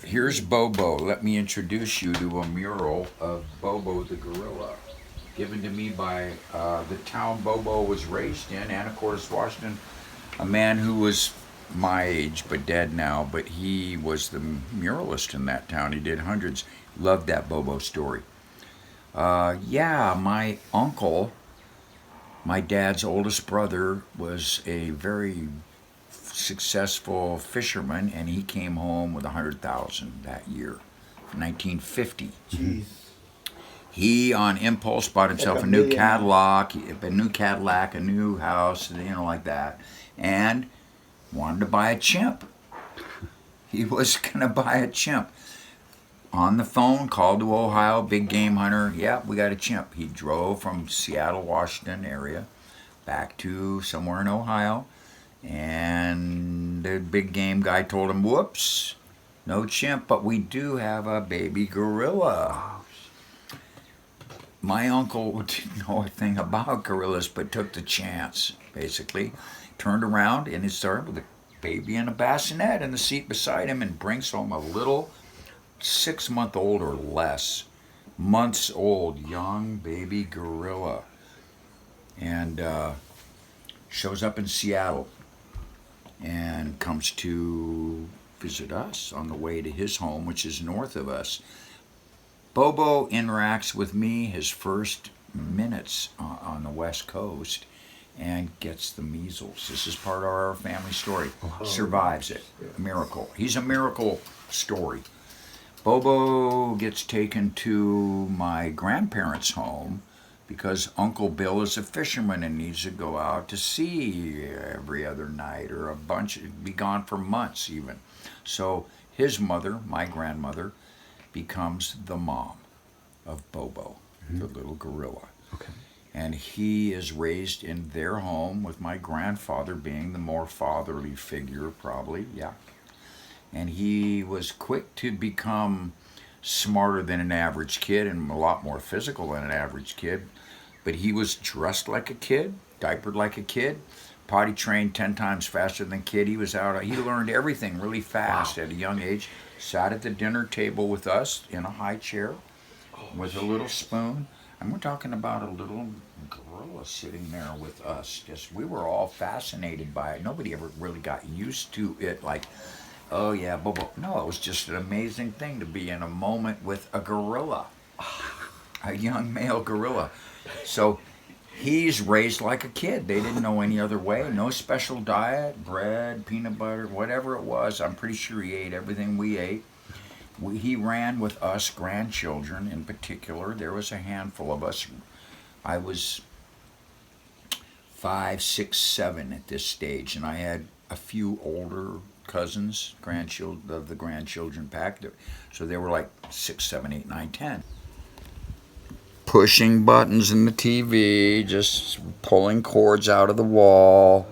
Here's Bobo. Let me introduce you to a mural of Bobo the gorilla, given to me by the town Bobo was raised in, Anacortes, Washington. A man who was my age, but dead now, but he was the muralist in that town. He did hundreds. Loved that Bobo story. Yeah, my uncle, my dad's oldest brother, was a very successful fisherman, and he came home with 100,000 that year, 1950. Jeez. He, on impulse, bought himself Like a a new million. Cadillac, a new house, like that, and wanted to buy a chimp. He was gonna buy a chimp. On the phone, called to Ohio, big game hunter. Yeah, we got a chimp. He drove from Seattle, Washington area back to somewhere in Ohio, and the big game guy told him, whoops, no chimp, but we do have a baby gorilla. My uncle didn't know a thing about gorillas, but took the chance, basically. Turned around and he started with a baby in a bassinet in the seat beside him, and brings home a little 6-month-old or less, months old, young baby gorilla. And shows up in Seattle and comes to visit us on the way to his home, which is north of us. Bobo interacts with me his first minutes on the West Coast and gets the measles. This is part of our family story. Survives it. A miracle. He's a miracle story. Bobo gets taken to my grandparents' home because Uncle Bill is a fisherman and needs to go out to sea every other night, or be gone for months even. So his mother, my grandmother, becomes the mom of Bobo, the little gorilla. Okay. And he is raised in their home, with my grandfather being the more fatherly figure, probably, yeah. And he was quick to become smarter than an average kid and a lot more physical than an average kid. But he was dressed like a kid, diapered like a kid, potty trained 10 times faster than a kid. He learned everything really fast at a young age. Sat at the dinner table with us in a high chair with a little spoon. And we're talking about a little gorilla sitting there with us. We were all fascinated by it. Nobody ever really got used to it, like, oh yeah, Bobo. No, it was just an amazing thing to be in a moment with a gorilla, a young male gorilla. So he's raised like a kid. They didn't know any other way. No special diet, bread, peanut butter, whatever it was. I'm pretty sure he ate everything we ate. He ran with us grandchildren in particular. There was a handful of us. I was 5, 6, 7 at this stage, and I had a few older cousins, grandchildren of the grandchildren pack. So they were like 6, 7, 8, 9, 10. Pushing buttons in the TV, just pulling cords out of the wall,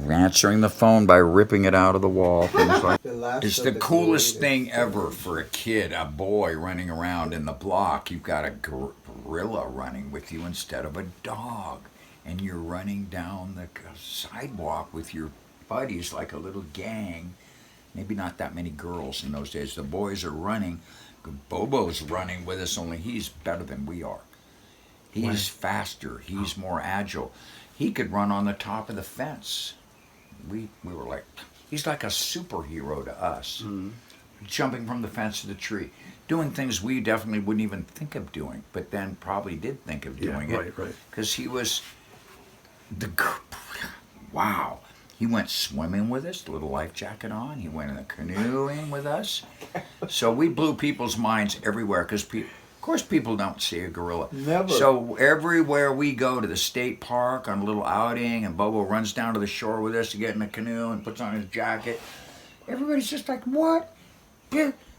answering the phone by ripping it out of the wall, things like that. It's the coolest thing ever for a kid, a boy running around in the block. You've got a gorilla running with you instead of a dog, and you're running down the sidewalk with your buddies like a little gang. Maybe not that many girls in those days. The boys are running. Bobo's running with us, only he's better than we are. He's faster. He's more agile. He could run on the top of the fence. We were like, he's like a superhero to us. Mm-hmm. Jumping from the fence to the tree. Doing things we definitely wouldn't even think of doing, but then probably did think of doing it. Right. Because he was wow. He went swimming with us, little life jacket on. He went in the canoeing with us. So we blew people's minds everywhere, because of course people don't see a gorilla. Never. So everywhere we go, to the state park on a little outing, and Bobo runs down to the shore with us to get in the canoe and puts on his jacket, everybody's just like, what?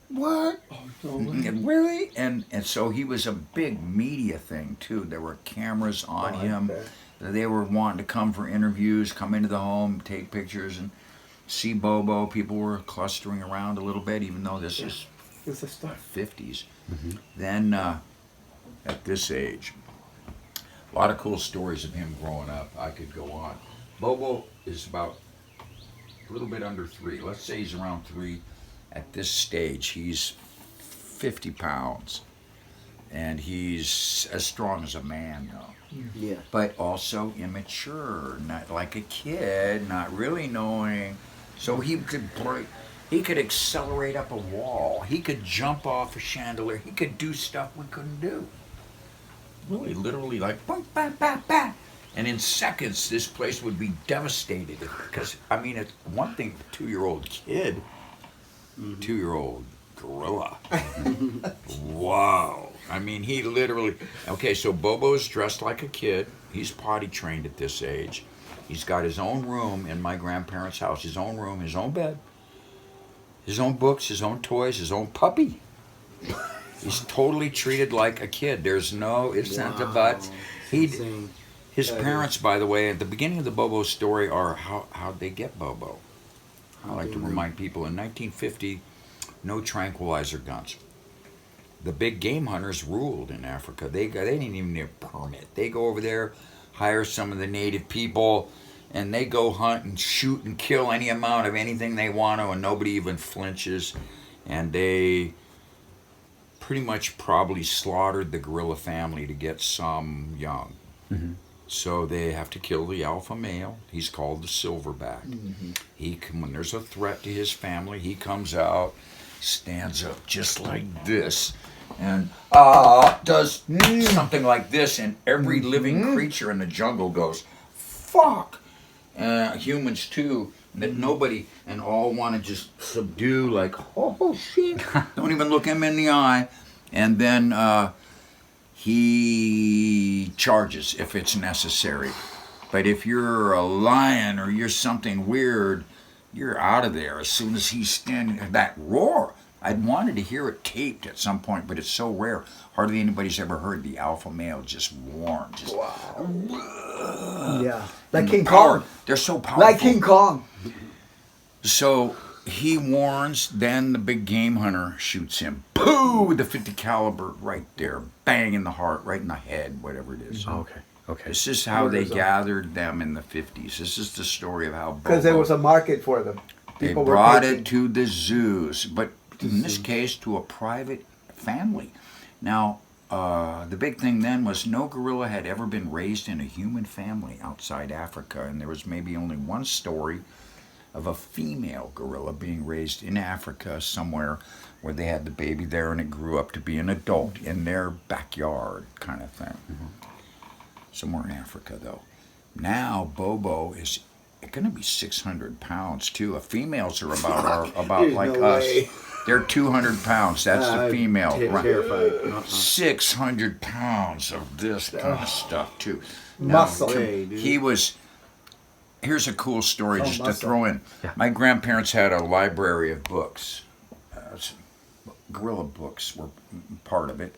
What? Really? And so he was a big media thing too. There were cameras on him. They were wanting to come for interviews, come into the home, take pictures, and see Bobo. People were clustering around a little bit, even though this is the 50s. Mm-hmm. Then, at this age, a lot of cool stories of him growing up. I could go on. Bobo is about a little bit under 3. Let's say he's around 3 At this stage, he's 50 pounds. And he's as strong as a man, though. Yeah. But also immature, not like a kid, not really knowing. So he could accelerate up a wall. He could jump off a chandelier. He could do stuff we couldn't do. Really, literally, like boom, bam, bam, bam. And in seconds, this place would be devastated. Because I mean, it's one thing, 2-year-old kid, 2-year-old gorilla. Wow. I mean, he literally. Okay, so Bobo's dressed like a kid. He's potty trained at this age. He's got his own room in my grandparents' house. His own room, his own bed, his own books, his own toys, his own puppy. He's totally treated like a kid. There's no ifs, ands, or buts. His parents, by the way, at the beginning of the Bobo story are how'd they get Bobo? I like to remind people in 1950, no tranquilizer guns. The big game hunters ruled in Africa. They didn't even need a permit. They go over there, hire some of the native people, and they go hunt and shoot and kill any amount of anything they want to, and nobody even flinches. And they pretty much probably slaughtered the gorilla family to get some young. Mm-hmm. So they have to kill the alpha male. He's called the silverback. Mm-hmm. When there's a threat to his family, he comes out, stands up just like this, and does something like this, and every living creature in the jungle goes, fuck! Humans too, that nobody, and all want to just subdue, like, oh shit, don't even look him in the eye. And then he charges if it's necessary. But if you're a lion or you're something weird, you're out of there as soon as he's standing. That roar, I'd wanted to hear it taped at some point, but it's so rare. Hardly anybody's ever heard the alpha male just warn. Just, wow. Yeah. Like and King Kong. They're so powerful. Like King Kong. So he warns, then the big game hunter shoots him. Pooh! With the 50 caliber right there. Bang in the heart, right in the head, whatever it is. Oh, okay. This is how they gathered them in the 50s. This is the story of how Bobo... Because there was a market for them. People brought it to the zoos, but in this case, to a private family. Now, the big thing then was no gorilla had ever been raised in a human family outside Africa, and there was maybe only one story of a female gorilla being raised in Africa somewhere where they had the baby there and it grew up to be an adult in their backyard kind of thing. Mm-hmm. Somewhere in Africa, though. Now, Bobo is going to be 600 pounds, too. Females are about like no us. Way. They're 200 pounds. That's the female. Terrified. 600 pounds of this kind of stuff, too. Muscle. He was... Here's a cool story just to throw in. Yeah. My grandparents had a library of books. Gorilla books were part of it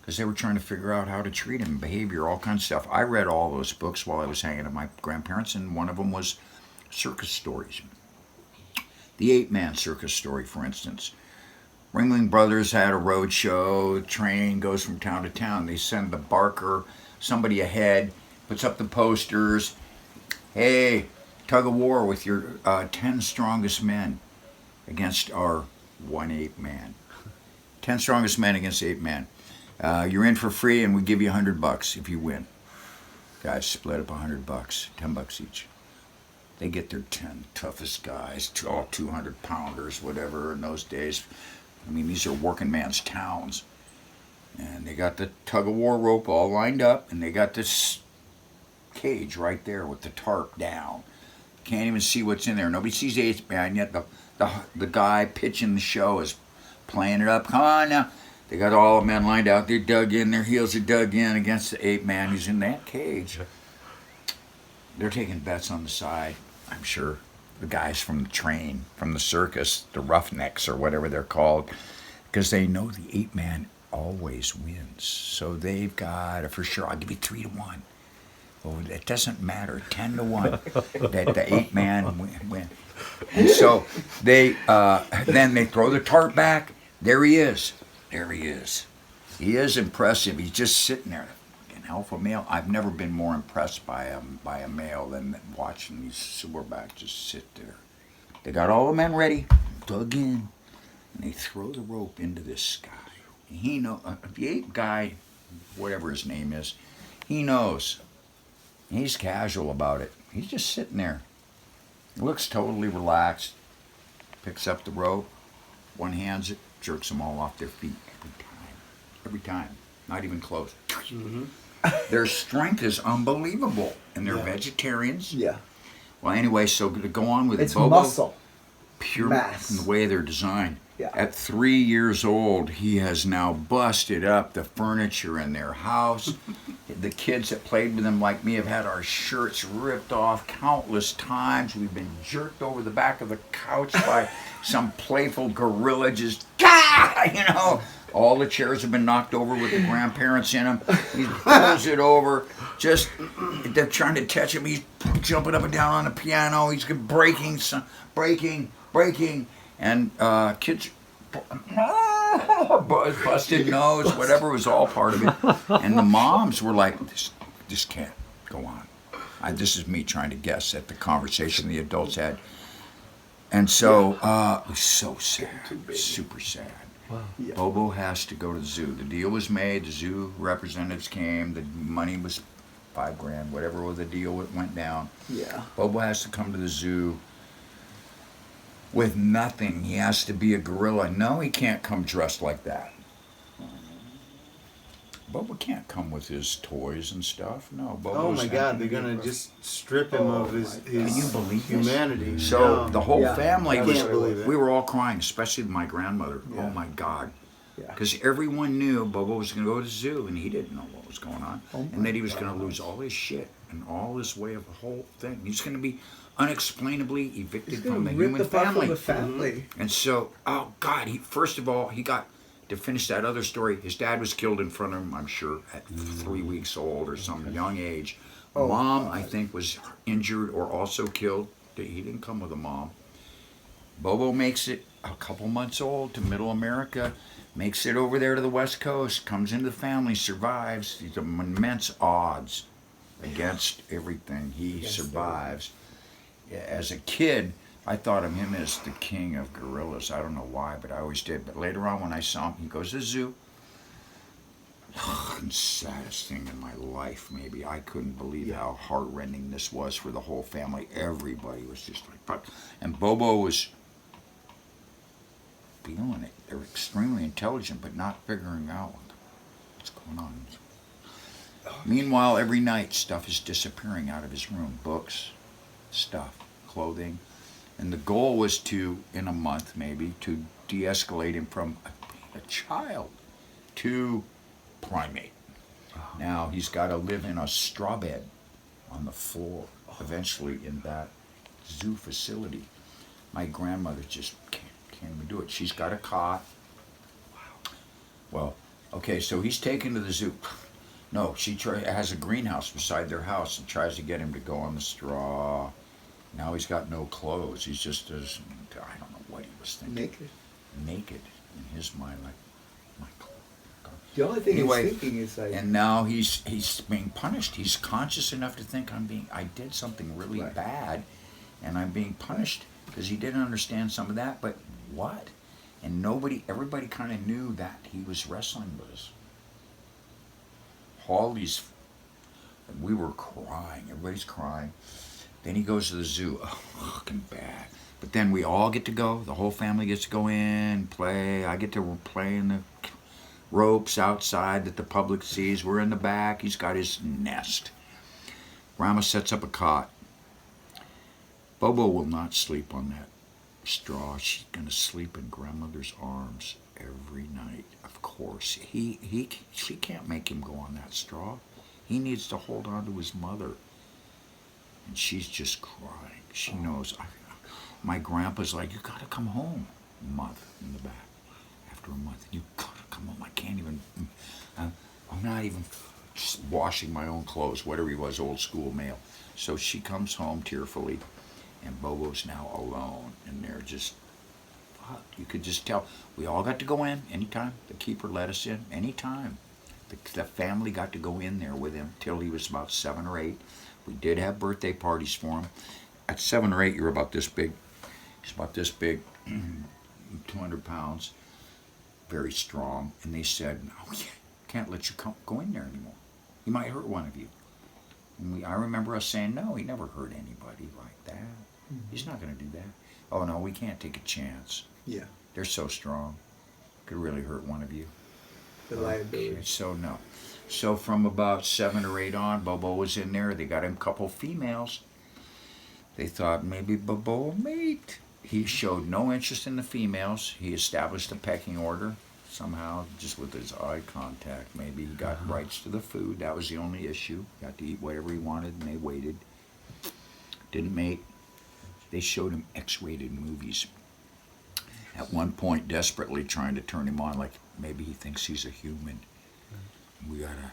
because they were trying to figure out how to treat him, behavior, all kinds of stuff. I read all those books while I was hanging at my grandparents', and one of them was circus stories. The 8-Man circus story, for instance. Ringling Brothers had a road show. Train goes from town to town. They send the barker, somebody ahead, puts up the posters. Hey, tug of war with your 10 strongest men against our 1 8-man. 10 strongest men against 8-man. You're in for free, and we give you $100 if you win. Guys split up $100, $10 each. They get their 10 toughest guys, all 200-pounders, whatever in those days. I mean, these are working man's towns. And they got the tug of war rope all lined up, and they got this cage right there with the tarp down. Can't even see what's in there. Nobody sees the 8-man yet. The guy pitching the show is playing it up. Come on now. They got all the men lined out. They're dug in. Their heels are dug in against the 8-man who's in that cage. They're taking bets on the side, I'm sure. The guys from the train, from the circus, the roughnecks or whatever they're called, because they know the 8-man always wins. So they've got, for sure, I'll give you 3-1. Oh, it doesn't matter, 10-1, that the 8-man win. And so they then they throw the tarp back. There he is. There he is. He is impressive. He's just sitting there. An alpha male. I've never been more impressed by a male than watching these silverbacks just sit there. They got all the men ready, dug in. they throw the rope into this guy. He the ape guy, whatever his name is, he knows. He's casual about it. He's just sitting there. Looks totally relaxed. Picks up the rope, one hands it, jerks them all off their feet every time. Every time. Not even close. Mm-hmm. Their strength is unbelievable, and they're vegetarians. Yeah. Well, anyway, so to go on with It's Bobo, muscle. pure mass. in the way they're designed. Yeah. At 3 years old, he has now busted up the furniture in their house. The kids that played with him, like me, have had our shirts ripped off countless times. We've been jerked over the back of the couch by some playful gorilla, just, you know. All the chairs have been knocked over with the grandparents in them. He pulls it over. Just, they're trying to catch him. He's jumping up and down on the piano. He's breaking. And kids, busted nose, whatever, was all part of it. And the moms were like, this can't go on. This is me trying to guess at the conversation the adults had. And so, it was so sad, super sad. Wow. Yeah. Bobo has to go to the zoo. The deal was made. The zoo representatives came. The money was $5,000, whatever the deal went down. Yeah. Bobo has to come to the zoo with nothing. He has to be a gorilla. No, he can't come dressed like that. Bobo can't come with his toys and stuff. No, Bobo's Oh my God! They're empty. gonna just strip him of his Can you believe this? humanity. So No. the whole Yeah. family I was. can't believe it. We were all crying, especially my grandmother. Yeah. Oh my God. Yeah. Because everyone knew Bobo was going to go to the zoo, and he didn't know what was going on, Oh and that he was going to lose all his shit and all his way of the whole thing. He's going to be unexplainably evicted He's from gonna the rip human the fuck family. from the family. And so, oh God, first of all, he got, to finish that other story, his dad was killed in front of him, I'm sure, at 3 weeks old or some young age. Oh, Mom, God. I think, was injured or also killed. He didn't come with a mom. Bobo makes it a couple months old to middle America, makes it over there to the West Coast, comes into the family, survives. These are immense odds against everything. He survives. As a kid, I thought of him as the king of gorillas. I don't know why, but I always did. But later on, when I saw him, he goes to the zoo. The saddest thing in my life, maybe. I couldn't believe how heartrending this was for the whole family. Everybody was just like, fuck. And Bobo was feeling it. They're extremely intelligent, but not figuring out what's going on. Meanwhile, every night, stuff is disappearing out of his room. Books, stuff, clothing. And the goal was to, in a month maybe, to de-escalate him from a child to primate. Now he's got to live in a straw bed on the floor, eventually in that zoo facility. My grandmother just can't even do it. She's got a cot. Well, okay, so he's taken to the zoo. No, she has a greenhouse beside their house and tries to get him to go on the straw. Now he's got no clothes. He's just as, I don't know what he was thinking. Naked in his mind, like, my God. The only thing Anyway, he's thinking is like, And now he's being punished. He's conscious enough to think I did something really Right. bad, and I'm being punished because he didn't understand some of that. But what? And everybody kind of knew that he was wrestling with us. All these, we were crying. Everybody's crying. Then he goes to the zoo. Oh, fucking bad. But then we all get to go. The whole family gets to go in, play. I get to play in the ropes outside that the public sees. We're in the back. He's got his nest. Grandma sets up a cot. Bobo will not sleep on that straw. She's going to sleep in grandmother's arms every night. Of course. She can't make him go on that straw. He needs to hold on to his mother. And she's just crying. She knows. My grandpa's like, you got to come home. A month in the back. After a month, you got to come home. I can't even, I'm not even washing my own clothes, whatever he was, old school male. So she comes home tearfully, and Bobo's now alone. And they're just, fuck, you could just tell. We all got to go in anytime. The keeper let us in anytime. The family got to go in there with him till he was about 7 or 8. We did have birthday parties for him. At 7 or 8, you're about this big. He's about this big. 200 pounds, very strong. And they said, "No, we can't let you go in there anymore. He might hurt one of you." And I remember us saying, "No, he never hurt anybody like that. He's not going to do that." "Oh, no, we can't take a chance. Yeah. They're so strong. Could really hurt one of you." The liability. Okay, so no. So from about 7 or 8 on, Bobo was in there. They got him a couple females. They thought maybe Bobo will mate. He showed no interest in the females. He established a pecking order somehow, just with his eye contact. Maybe he got rights to the food. That was the only issue. Got to eat whatever he wanted, and they waited. Didn't mate. They showed him X-rated movies. At one point, desperately trying to turn him on, like maybe he thinks he's a human. We gotta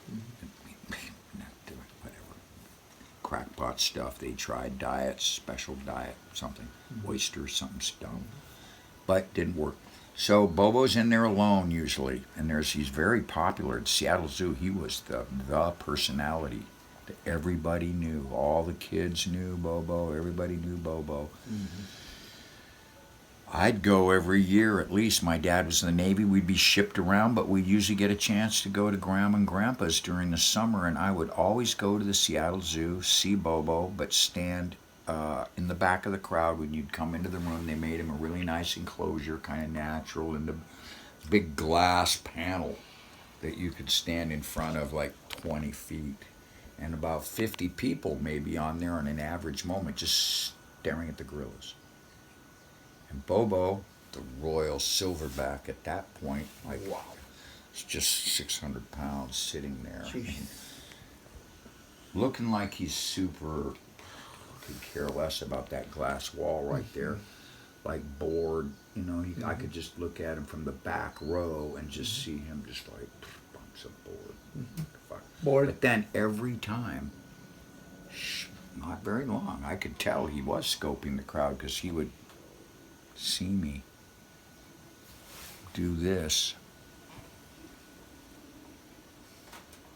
not do it, whatever. Crackpot stuff. They tried diets, special diet, something, oysters, something dumb, but didn't work. So Bobo's in there alone usually, and he's very popular at Seattle Zoo. He was the personality that everybody knew. All the kids knew Bobo. Everybody knew Bobo. I'd go every year at least. My dad was in the Navy. We'd be shipped around, but we'd usually get a chance to go to Grandma and Grandpa's during the summer, and I would always go to the Seattle Zoo, see Bobo, but stand in the back of the crowd when you'd come into the room. They made him a really nice enclosure, kind of natural, and the big glass panel that you could stand in front of like 20 feet. And about 50 people maybe on there on an average moment just staring at the gorillas. And Bobo, the royal silverback at that point, like, wow, it's just 600 pounds sitting there. Looking like he's super, could care less about that glass wall right there. Like bored, you know, I could just look at him from the back row and just see him just like bumps of bored. Fuck. Bored. But then every time, not very long, I could tell he was scoping the crowd because he would see me do this.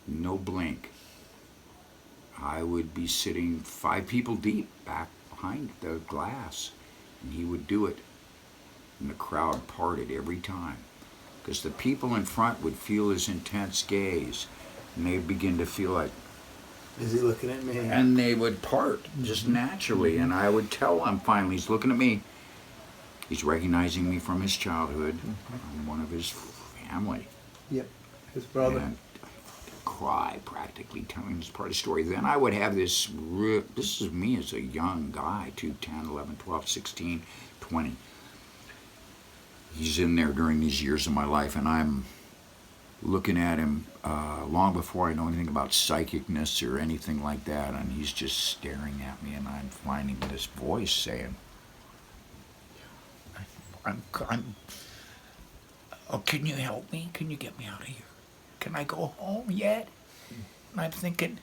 No blink. I would be sitting 5 people deep back behind the glass, and he would do it, and the crowd parted every time because the people in front would feel his intense gaze, and they'd begin to feel like, Is he looking at me? and they would part just naturally, and I would tell him finally, he's looking at me. He's recognizing me from his childhood. I'm one of his family. Yep. His brother. And I'd cry practically telling this part of the story. Then I would have this is me as a young guy, 10, 11, 12, 16, 20. He's in there during these years of my life, and I'm looking at him long before I know anything about psychicness or anything like that, and he's just staring at me, and I'm finding this voice saying, oh, can you help me? Can you get me out of here? Can I go home yet? And I'm thinking,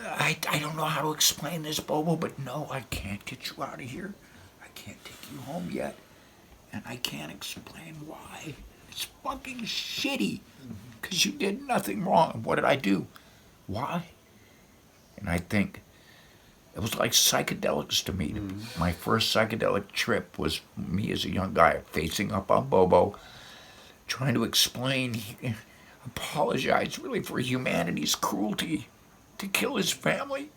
I don't know how to explain this, Bobo, but no, I can't get you out of here. I can't take you home yet. And I can't explain why. It's fucking shitty. Because you did nothing wrong. What did I do? Why? And I think, it was like psychedelics to me. My first psychedelic trip was me as a young guy facing up on Bobo, trying to explain, apologize really for humanity's cruelty to kill his family.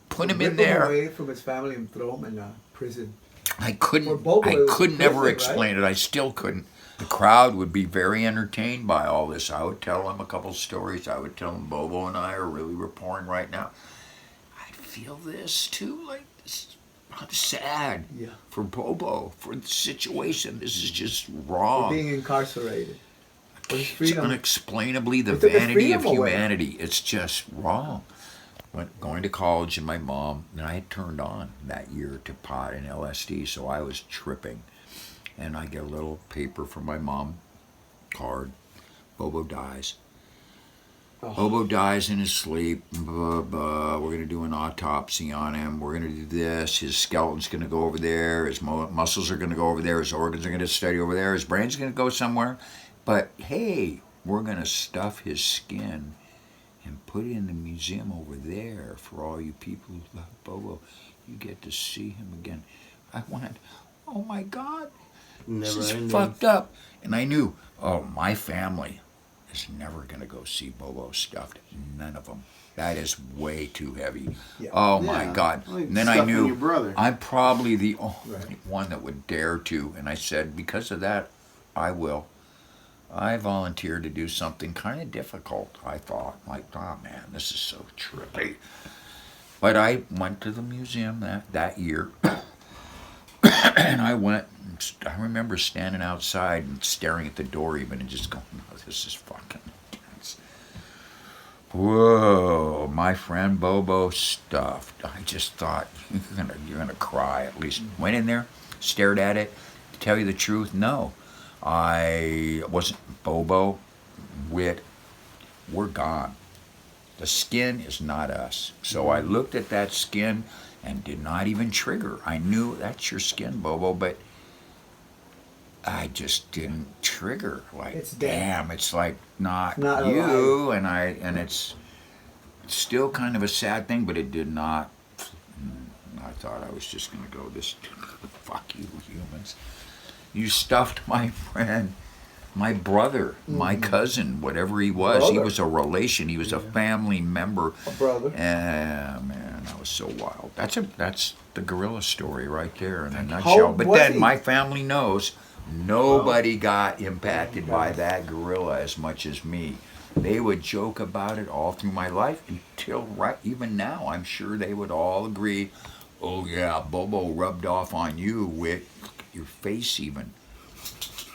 Put him in Rip there. him away from his family and throw him in prison. I For Bobo, it was could never prison, explain it. I still couldn't. The crowd would be very entertained by all this. I would tell them a couple stories. I would tell them Bobo and I are really rapport right now. Feel this too, like this. I'm sad for Bobo, for the situation. This is just wrong. For being incarcerated. For his It's freedom. unexplainably the They took his vanity of freedom away. humanity. It's just wrong. Going to college, and my mom, and I had turned on that year to pot and LSD, so I was tripping. And I get a little paper from my mom, card. Bobo dies. Bobo dies in his sleep. We're going to do an autopsy on him. We're going to do this. His skeleton's going to go over there. His muscles are going to go over there. His organs are going to study over there. His brain's going to go somewhere. But hey, we're going to stuff his skin and put it in the museum over there for all you people who love Bobo. You get to see him again. I went, oh my God, Never this is ending. fucked up. And I knew, oh, my family is never going to go see Bobo stuffed. None of them. That is way too heavy. Yeah. Oh my Yeah, God. like And then I stuffing knew your brother. I'm probably the only Right. one that would dare to. And I said, because of that, I will. I volunteered to do something kind of difficult, I thought. Like, oh man, this is so trippy. But I went to the museum that year. And I went, I remember standing outside and staring at the door even and just going, no, this is fucking intense. Whoa, my friend Bobo stuffed. I just thought, you're gonna cry at least. Went in there, stared at it. To tell you the truth, no. I wasn't Bobo, Whit, we're gone. The skin is not us. So I looked at that skin and did not even trigger. I knew that's your skin, Bobo, but I just didn't trigger. Like, It's dead. damn, it's like not Not you. And it's still kind of a sad thing, but it did not. I thought I was just gonna go this. Fuck you, humans. You stuffed my friend, my brother, my cousin, whatever he was. He Brother. was a relation. He was a family member. A brother. And man, that was so wild. That's the gorilla story right there in a How nutshell. But was then he? my family knows nobody got impacted by that gorilla as much as me. They would joke about it all through my life until right even now. I'm sure they would all agree. Oh yeah, Bobo rubbed off on you with your face even.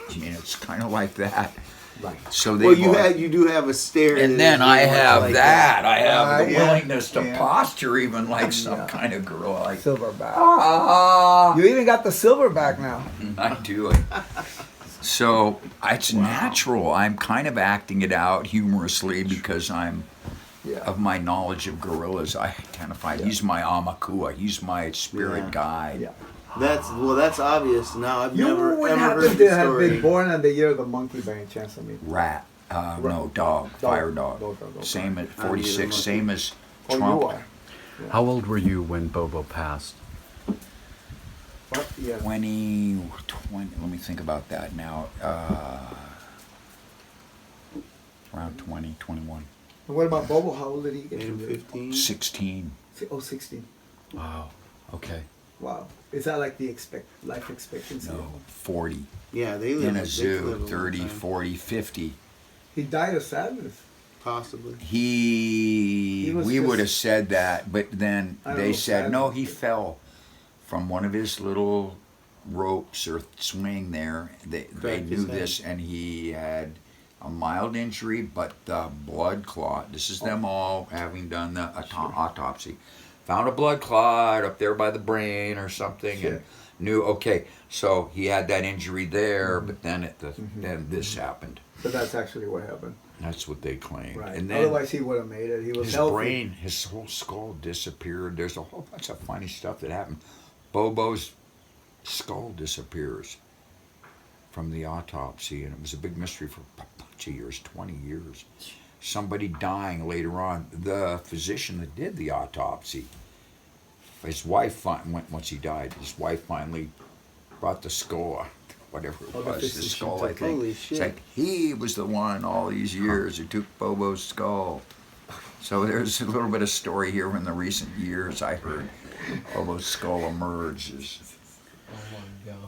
I mean, it's kind of like that. Right. So they Well, bought- you do have a stare. and that then is I very much have like that. I have the Yeah. willingness to Yeah. posture even like some Yeah. kind of girl. Like, Silverback. ah, You even got the silverback now. I do it. So it's natural. I'm kind of acting it out humorously because I'm Yeah. of my knowledge of gorillas. I identify. He's my Amakua. He's my spirit Yeah. guide. Yeah. That's obvious now. I've You never would ever happen heard to the have story. been born on the year of the monkey by any chance, I mean. Rat. No, dog. Fire dog. Dog. Same at I'm 46. either Same as Oh, Trump. you are. How old were you when Bobo passed? What? Yeah. 20, let me think about that now. Around 20, 21. And what about Bobo? How old did he get to Maybe live? 15. 16. Oh, 16. Wow. Okay. Wow. Is that like the life expectancy? No, 40. Yeah, they live In a they live zoo, long 30, time. 40, 50. He died of sadness. Possibly. He was We would have just- said that, but then I don't they know, said, no, he sadness. fell from one of his little ropes or swing there. They Cracked knew his head. this, and he had a mild injury, but the blood clot. This is them all having done the autopsy. Found a blood clot up there by the brain or something, Sure. and knew, okay, so he had that injury there, but then then this happened. So that's actually what happened. That's what they claimed. Right. And then Otherwise, he would have made it. He was his healthy. brain, his whole skull disappeared. There's a whole bunch of funny stuff that happened. Bobo's skull disappears from the autopsy, and it was a big mystery for a bunch of years, 20 years. Somebody dying later on. The physician that did the autopsy, his wife, once he died, his wife finally brought the skull, whatever it Oh, the was, the physician skull, I took- think. Holy It's shit. like he was the one all these years who took Bobo's skull. So there's a little bit of story here in the recent years I heard Bobo's skull emerge.